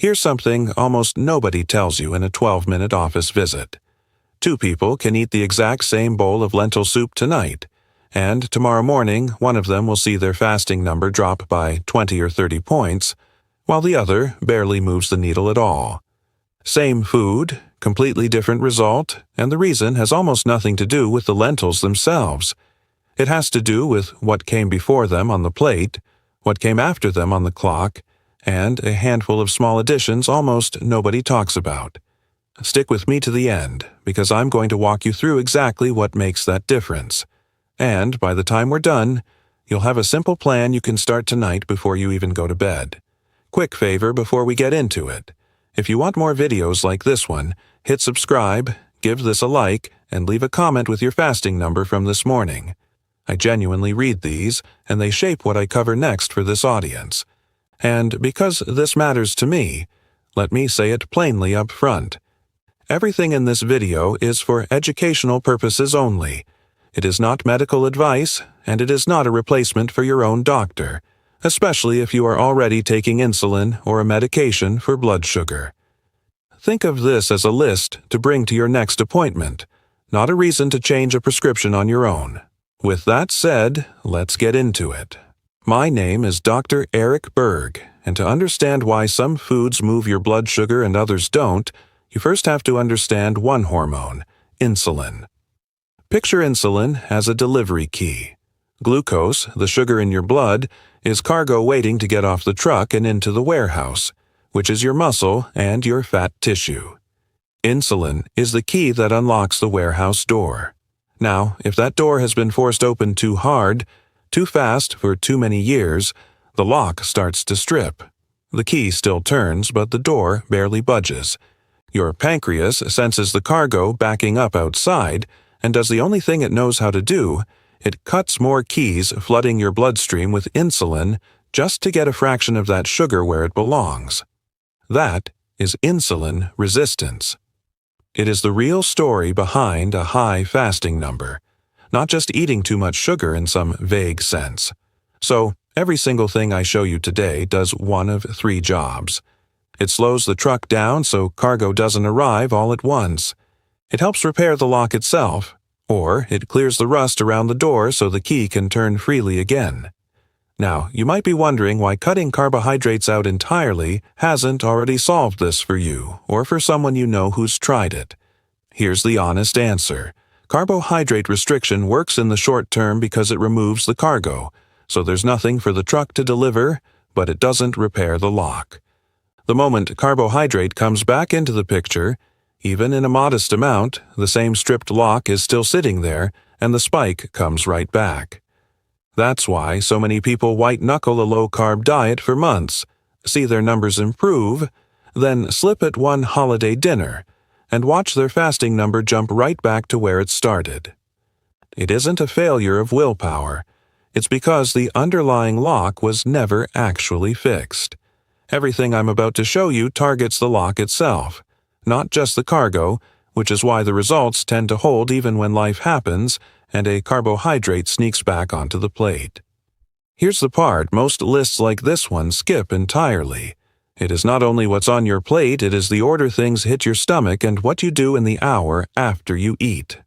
Here's something almost nobody tells you in a 12-minute office visit. 2 people can eat the exact same bowl of lentil soup tonight, and tomorrow morning one of them will see their fasting number drop by 20 or 30 points, while the other barely moves the needle at all. Same food, completely different result, and the reason has almost nothing to do with the lentils themselves. It has to do with what came before them on the plate, what came after them on the clock, and a handful of small additions almost nobody talks about. Stick with me to the end, because I'm going to walk you through exactly what makes that difference. And by the time we're done, you'll have a simple plan you can start tonight before you even go to bed. Quick favor before we get into it. If you want more videos like this one, hit subscribe, give this a like, and leave a comment with your fasting number from this morning. I genuinely read these, and they shape what I cover next for this audience. And because this matters to me, let me say it plainly up front. Everything in this video is for educational purposes only. It is not medical advice, and it is not a replacement for your own doctor, especially if you are already taking insulin or a medication for blood sugar. Think of this as a list to bring to your next appointment, not a reason to change a prescription on your own. With that said, let's get into it. My name is Dr. Eric Berg, and to understand why some foods move your blood sugar and others don't, you first have to understand one hormone, insulin. Picture insulin as a delivery key. Glucose, the sugar in your blood, is cargo waiting to get off the truck and into the warehouse, which is your muscle and your fat tissue. Insulin is the key that unlocks the warehouse door. Now, if that door has been forced open too hard, too fast for too many years, the lock starts to strip. The key still turns, but the door barely budges. Your pancreas senses the cargo backing up outside and does the only thing it knows how to do. It cuts more keys, flooding your bloodstream with insulin just to get a fraction of that sugar where it belongs. That is insulin resistance. It is the real story behind a high fasting number, not just eating too much sugar in some vague sense. So, every single thing I show you today does one of 3 jobs. It slows the truck down so cargo doesn't arrive all at once. It helps repair the lock itself, or it clears the rust around the door so the key can turn freely again. Now, you might be wondering why cutting carbohydrates out entirely hasn't already solved this for you, or for someone you know who's tried it. Here's the honest answer. Carbohydrate restriction works in the short term because it removes the cargo, so there's nothing for the truck to deliver, but it doesn't repair the lock. The moment carbohydrate comes back into the picture, even in a modest amount, the same stripped lock is still sitting there, and the spike comes right back. That's why so many people white-knuckle a low-carb diet for months, see their numbers improve, then slip at one holiday dinner, and watch their fasting number jump right back to where it started. It isn't a failure of willpower. It's because the underlying lock was never actually fixed. Everything I'm about to show you targets the lock itself, not just the cargo, which is why the results tend to hold even when life happens and a carbohydrate sneaks back onto the plate. Here's the part most lists like this one skip entirely. It is not only what's on your plate, it is the order things hit your stomach and what you do in the hour after you eat.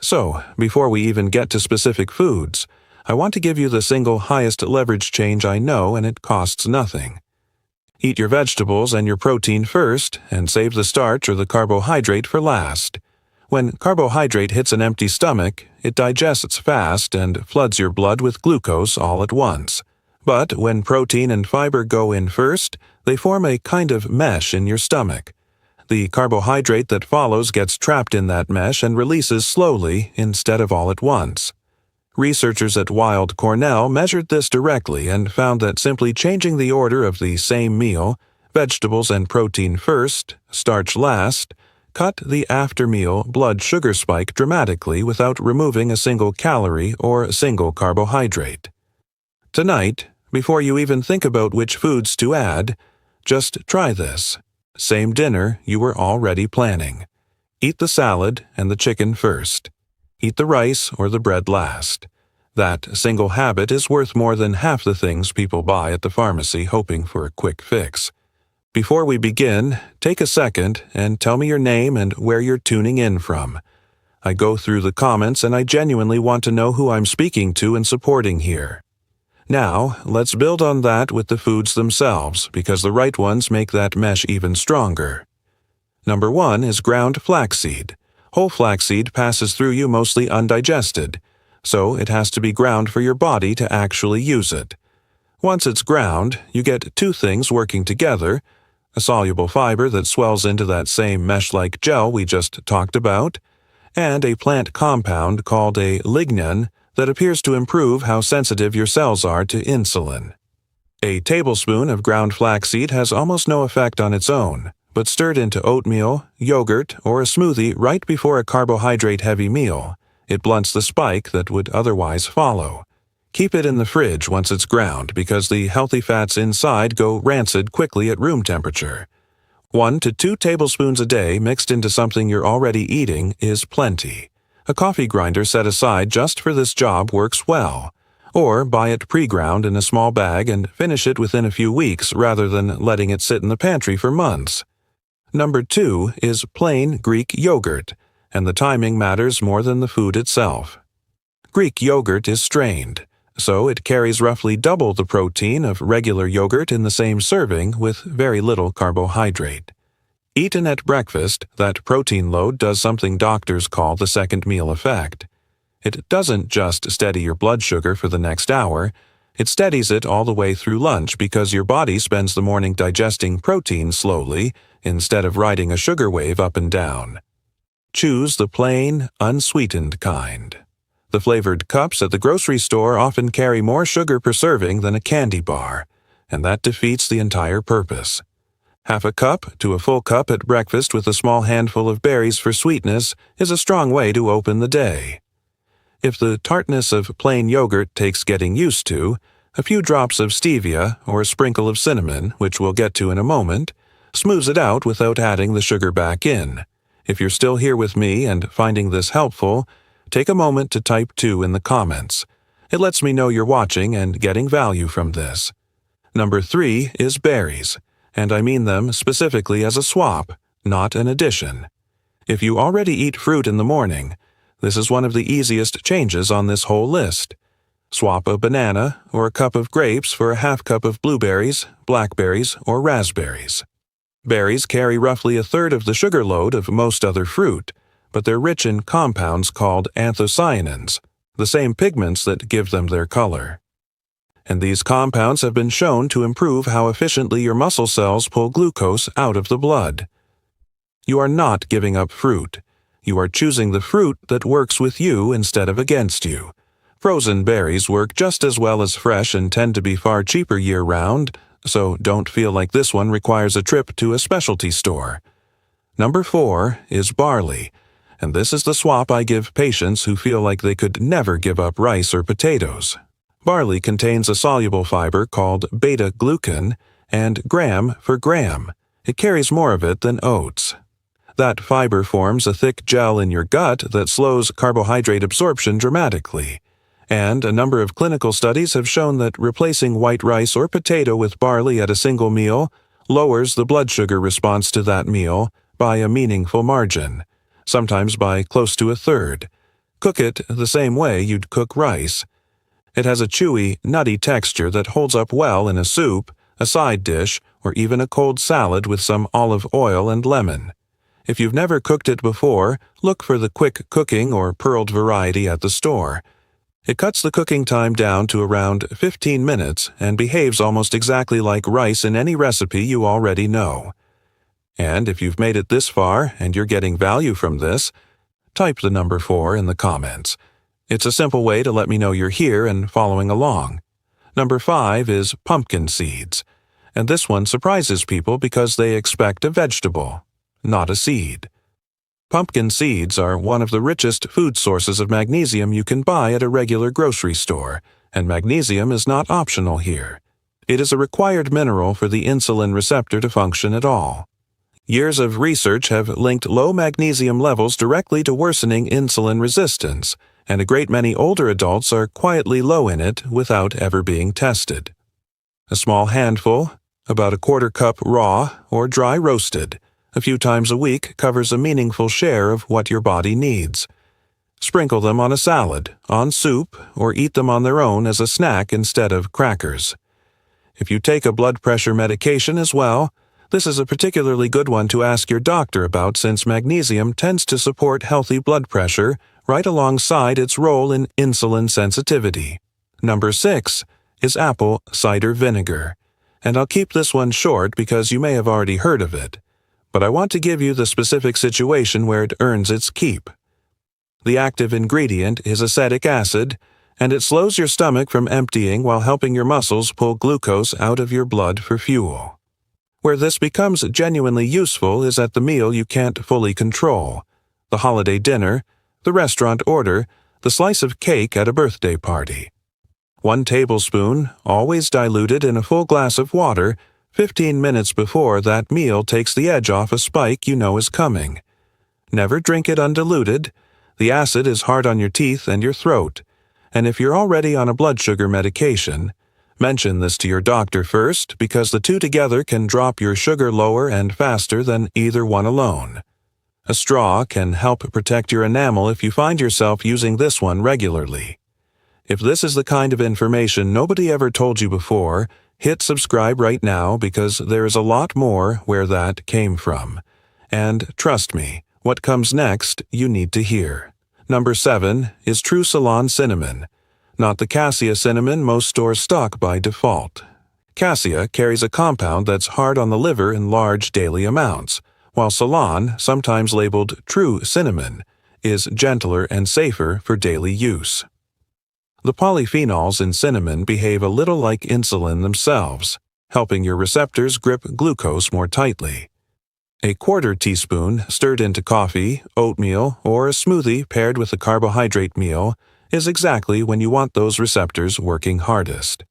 So, before we even get to specific foods, I want to give you the single highest leverage change I know, and it costs nothing. Eat your vegetables and your protein first, and save the starch or the carbohydrate for last. When carbohydrate hits an empty stomach, it digests fast and floods your blood with glucose all at once. But when protein and fiber go in first, they form a kind of mesh in your stomach. The carbohydrate that follows gets trapped in that mesh and releases slowly instead of all at once. Researchers at Weill Cornell measured this directly and found that simply changing the order of the same meal, vegetables and protein first, starch last, cut the after-meal blood sugar spike dramatically without removing a single calorie or a single carbohydrate. Tonight, before you even think about which foods to add, just try this. Same dinner you were already planning. Eat the salad and the chicken first. Eat the rice or the bread last. That single habit is worth more than half the things people buy at the pharmacy hoping for a quick fix. Before we begin, take a second and tell me your name and where you're tuning in from. I go through the comments and I genuinely want to know who I'm speaking to and supporting here. Now, let's build on that with the foods themselves, because the right ones make that mesh even stronger. Number 1 is ground flaxseed. Whole flaxseed passes through you mostly undigested, so it has to be ground for your body to actually use it. Once it's ground, you get two things working together: a soluble fiber that swells into that same mesh-like gel we just talked about, and a plant compound called a lignin that appears to improve how sensitive your cells are to insulin. A tablespoon of ground flaxseed has almost no effect on its own, but stirred into oatmeal, yogurt, or a smoothie right before a carbohydrate-heavy meal, it blunts the spike that would otherwise follow. Keep it in the fridge once it's ground because the healthy fats inside go rancid quickly at room temperature. 1 to 2 tablespoons a day mixed into something you're already eating is plenty. A coffee grinder set aside just for this job works well. Or buy it pre-ground in a small bag and finish it within a few weeks rather than letting it sit in the pantry for months. Number 2 is plain Greek yogurt, and the timing matters more than the food itself. Greek yogurt is strained, so it carries roughly double the protein of regular yogurt in the same serving with very little carbohydrate. Eaten at breakfast, that protein load does something doctors call the second meal effect. It doesn't just steady your blood sugar for the next hour, it steadies it all the way through lunch because your body spends the morning digesting protein slowly instead of riding a sugar wave up and down. Choose the plain, unsweetened kind. The flavored cups at the grocery store often carry more sugar per serving than a candy bar, and that defeats the entire purpose. Half a cup to a full cup at breakfast with a small handful of berries for sweetness is a strong way to open the day. If the tartness of plain yogurt takes getting used to, a few drops of stevia or a sprinkle of cinnamon, which we'll get to in a moment, smooths it out without adding the sugar back in. If you're still here with me and finding this helpful, take a moment to type 2 in the comments. It lets me know you're watching and getting value from this. Number 3 is berries, and I mean them specifically as a swap, not an addition. If you already eat fruit in the morning, this is one of the easiest changes on this whole list. Swap a banana or a cup of grapes for a half cup of blueberries, blackberries, or raspberries. Berries carry roughly a third of the sugar load of most other fruit, but they're rich in compounds called anthocyanins, the same pigments that give them their color. And these compounds have been shown to improve how efficiently your muscle cells pull glucose out of the blood. You are not giving up fruit. You are choosing the fruit that works with you instead of against you. Frozen berries work just as well as fresh and tend to be far cheaper year-round, so don't feel like this one requires a trip to a specialty store. Number 4 is barley, and this is the swap I give patients who feel like they could never give up rice or potatoes. Barley contains a soluble fiber called beta-glucan and gram for gram. It carries more of it than oats. That fiber forms a thick gel in your gut that slows carbohydrate absorption dramatically, and a number of clinical studies have shown that replacing white rice or potato with barley at a single meal lowers the blood sugar response to that meal by a meaningful margin, sometimes by close to a third. Cook it the same way you'd cook rice. It has a chewy, nutty texture that holds up well in a soup, a side dish, or even a cold salad with some olive oil and lemon. If you've never cooked it before, look for the quick cooking or pearled variety at the store. It cuts the cooking time down to around 15 minutes and behaves almost exactly like rice in any recipe you already know. And if you've made it this far and you're getting value from this, type the number 4 in the comments. It's a simple way to let me know you're here and following along. Number 5 is pumpkin seeds, and this one surprises people because they expect a vegetable, not a seed. Pumpkin seeds are one of the richest food sources of magnesium you can buy at a regular grocery store, and magnesium is not optional here. It is a required mineral for the insulin receptor to function at all. Years of research have linked low magnesium levels directly to worsening insulin resistance, and a great many older adults are quietly low in it without ever being tested. A small handful, about a quarter cup raw or dry roasted, a few times a week covers a meaningful share of what your body needs. Sprinkle them on a salad, on soup, or eat them on their own as a snack instead of crackers. If you take a blood pressure medication as well, this is a particularly good one to ask your doctor about since magnesium tends to support healthy blood pressure right alongside its role in insulin sensitivity. Number 6 is apple cider vinegar. And I'll keep this one short because you may have already heard of it, but I want to give you the specific situation where it earns its keep. The active ingredient is acetic acid, and it slows your stomach from emptying while helping your muscles pull glucose out of your blood for fuel. Where this becomes genuinely useful is at the meal you can't fully control, the holiday dinner, the restaurant order, the slice of cake at a birthday party. 1 tablespoon, always diluted in a full glass of water, 15 minutes before that meal takes the edge off a spike you know is coming. Never drink it undiluted. The acid is hard on your teeth and your throat, and if you're already on a blood sugar medication, mention this to your doctor first because the two together can drop your sugar lower and faster than either one alone. A straw can help protect your enamel if you find yourself using this one regularly. If this is the kind of information nobody ever told you before, hit subscribe right now because there is a lot more where that came from. And trust me, what comes next you need to hear. Number 7 is True Ceylon cinnamon, not the cassia cinnamon most stores stock by default. Cassia carries a compound that's hard on the liver in large daily amounts, while Ceylon, sometimes labeled True Cinnamon, is gentler and safer for daily use. The polyphenols in cinnamon behave a little like insulin themselves, helping your receptors grip glucose more tightly. A quarter teaspoon stirred into coffee, oatmeal, or a smoothie paired with a carbohydrate meal is exactly when you want those receptors working hardest.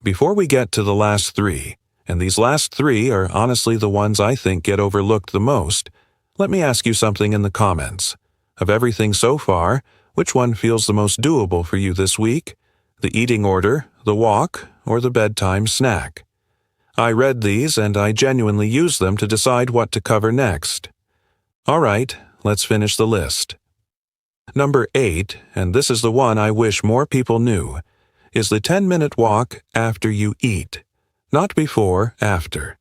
Before we get to the last 3, and these last 3 are honestly the ones I think get overlooked the most, let me ask you something in the comments. Of everything so far, which one feels the most doable for you this week? The eating order, the walk, or the bedtime snack? I read these and I genuinely used them to decide what to cover next. All right, let's finish the list. Number 8, and this is the one I wish more people knew, is the 10-minute walk after you eat. Not before, after.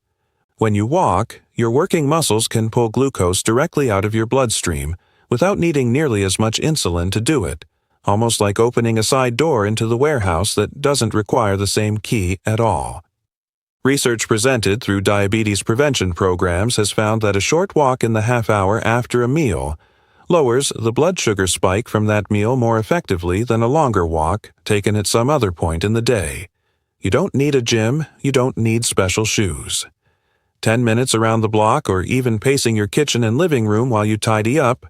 When you walk, your working muscles can pull glucose directly out of your bloodstream without needing nearly as much insulin to do it, almost like opening a side door into the warehouse that doesn't require the same key at all. Research presented through diabetes prevention programs has found that a short walk in the half hour after a meal lowers the blood sugar spike from that meal more effectively than a longer walk taken at some other point in the day. You don't need a gym, you don't need special shoes. 10 minutes around the block or even pacing your kitchen and living room while you tidy up,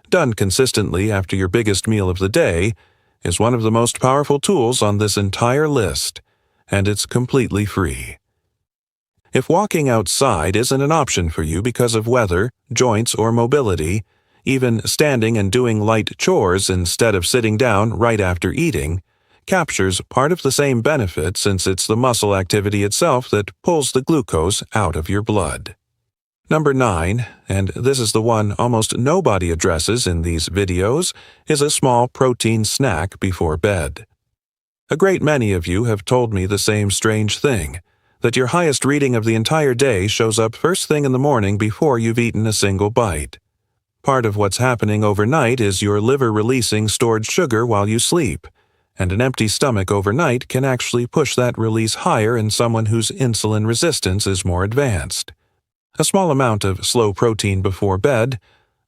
done consistently after your biggest meal of the day, is one of the most powerful tools on this entire list, and it's completely free. If walking outside isn't an option for you because of weather, joints, or mobility, even standing and doing light chores instead of sitting down right after eating captures part of the same benefit since it's the muscle activity itself that pulls the glucose out of your blood. Number 9, and this is the one almost nobody addresses in these videos, is a small protein snack before bed. A great many of you have told me the same strange thing, that your highest reading of the entire day shows up first thing in the morning before you've eaten a single bite. Part of what's happening overnight is your liver releasing stored sugar while you sleep, and an empty stomach overnight can actually push that release higher in someone whose insulin resistance is more advanced. A small amount of slow protein before bed,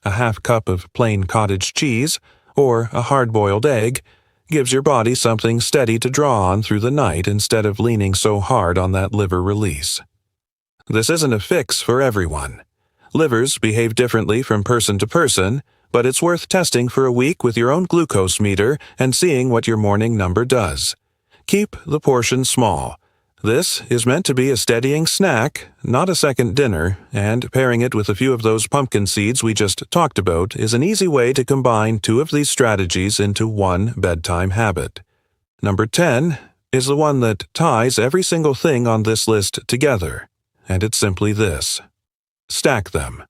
a half cup of plain cottage cheese, or a hard-boiled egg, gives your body something steady to draw on through the night instead of leaning so hard on that liver release. This isn't a fix for everyone. Livers behave differently from person to person, but it's worth testing for a week with your own glucose meter and seeing what your morning number does. Keep the portion small. This is meant to be a steadying snack, not a second dinner, and pairing it with a few of those pumpkin seeds we just talked about is an easy way to combine 2 of these strategies into one bedtime habit. Number 10 is the one that ties every single thing on this list together, and it's simply this. Stack them.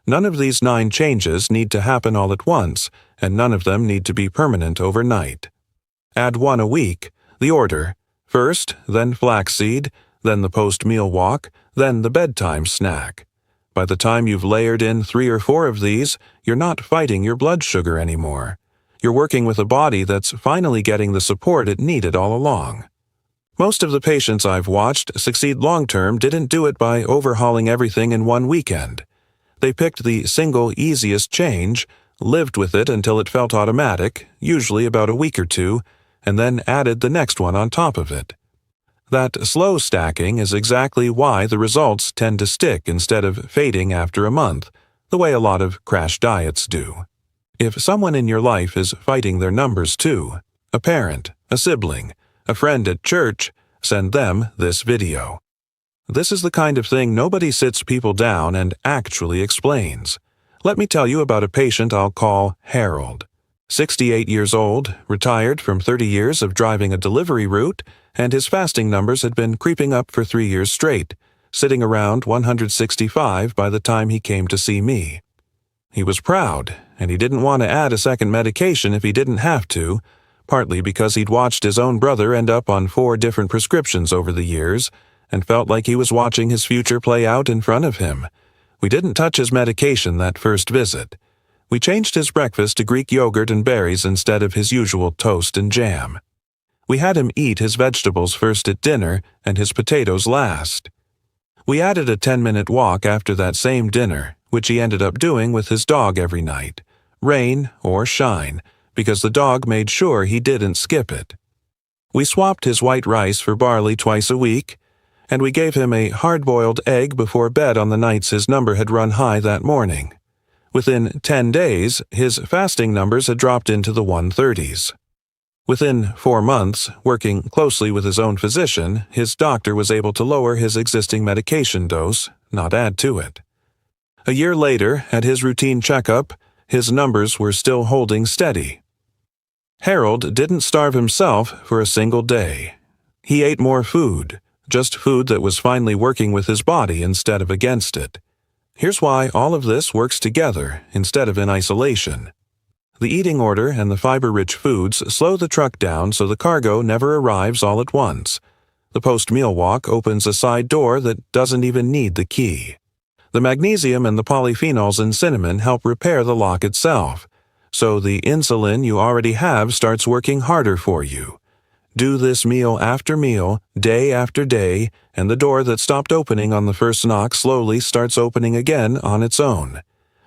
None of these 9 changes need to happen all at once, and none of them need to be permanent overnight. Add 1 a week, the order: first, then flaxseed, then the post-meal walk, then the bedtime snack. By the time you've layered in 3 or 4 of these, you're not fighting your blood sugar anymore. You're working with a body that's finally getting the support it needed all along. Most of the patients I've watched succeed long-term didn't do it by overhauling everything in one weekend. They picked the single easiest change, lived with it until it felt automatic, usually about a week or 2, and then added the next one on top of it. That slow stacking is exactly why the results tend to stick instead of fading after a month, the way a lot of crash diets do. If someone in your life is fighting their numbers too, a parent, a sibling, a friend at church, send them this video. This is the kind of thing nobody sits people down and actually explains. Let me tell you about a patient I'll call Harold. 68 years old, retired from 30 years of driving a delivery route, and his fasting numbers had been creeping up for 3 years straight, sitting around 165 by the time he came to see me. He was proud, and he didn't want to add a second medication if he didn't have to, partly because he'd watched his own brother end up on 4 different prescriptions over the years, and felt like he was watching his future play out in front of him. We didn't touch his medication that first visit. We changed his breakfast to Greek yogurt and berries instead of his usual toast and jam. We had him eat his vegetables first at dinner and his potatoes last. We added a 10-minute walk after that same dinner, which he ended up doing with his dog every night, rain or shine, because the dog made sure he didn't skip it. We swapped his white rice for barley twice a week, and we gave him a hard-boiled egg before bed on the nights his number had run high that morning. Within 10 days, his fasting numbers had dropped into the 130s. Within 4 months, working closely with his own physician, his doctor was able to lower his existing medication dose, not add to it. A year later, at his routine checkup, his numbers were still holding steady. Harold didn't starve himself for a single day. He ate more food, just food that was finally working with his body instead of against it. Here's why all of this works together instead of in isolation. The eating order and the fiber-rich foods slow the truck down so the cargo never arrives all at once. The post-meal walk opens a side door that doesn't even need the key. The magnesium and the polyphenols in cinnamon help repair the lock itself, so the insulin you already have starts working harder for you. Do this meal after meal, day after day, and the door that stopped opening on the first knock slowly starts opening again on its own.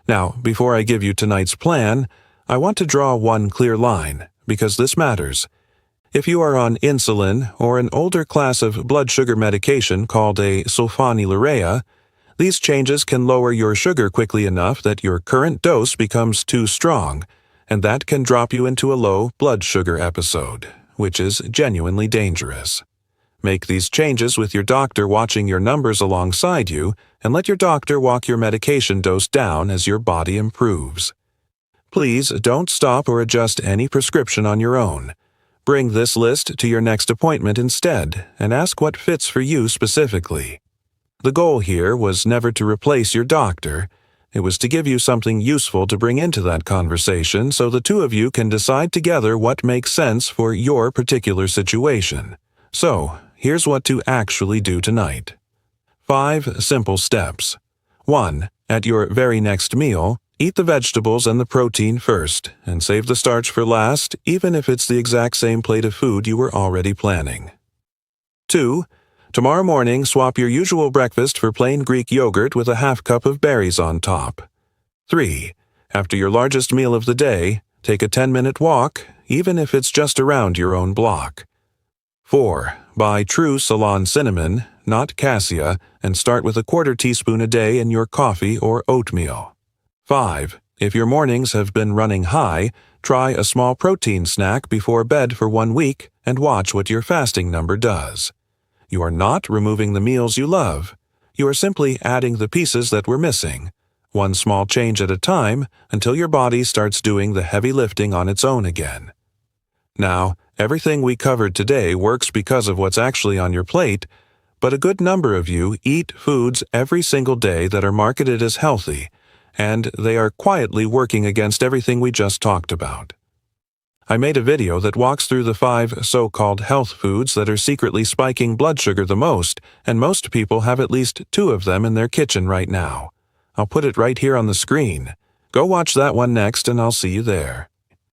Now, before I give you tonight's plan, I want to draw one clear line, because this matters. If you are on insulin or an older class of blood sugar medication called a sulfonylurea, these changes can lower your sugar quickly enough that your current dose becomes too strong, and that can drop you into a low blood sugar episode, which is genuinely dangerous. Make these changes with your doctor watching your numbers alongside you, and let your doctor walk your medication dose down as your body improves. Please don't stop or adjust any prescription on your own. Bring this list to your next appointment instead, and ask what fits for you specifically. The goal here was never to replace your doctor. It was to give you something useful to bring into that conversation so the two of you can decide together what makes sense for your particular situation. So, here's what to actually do tonight. 5 simple steps. 1. At your very next meal, eat the vegetables and the protein first, and save the starch for last, even if it's the exact same plate of food you were already planning. 2. Tomorrow morning, swap your usual breakfast for plain Greek yogurt with a half cup of berries on top. 3. After your largest meal of the day, take a 10-minute walk, even if it's just around your own block. 4. Buy true Ceylon cinnamon, not cassia, and start with a 1/4 teaspoon a day in your coffee or oatmeal. 5. If your mornings have been running high, try a small protein snack before bed for 1 week and watch what your fasting number does. You are not removing the meals you love. You are simply adding the pieces that were missing, one small change at a time until your body starts doing the heavy lifting on its own again. Now, Everything we covered today works because of what's actually on your plate, but a good number of you eat foods every single day that are marketed as healthy, and they are quietly working against everything we just talked about. I made a video that walks through the 5 so-called health foods that are secretly spiking blood sugar the most, and most people have at least 2 of them in their kitchen right now. I'll put it right here on the screen. Go watch that one next, and I'll see you there.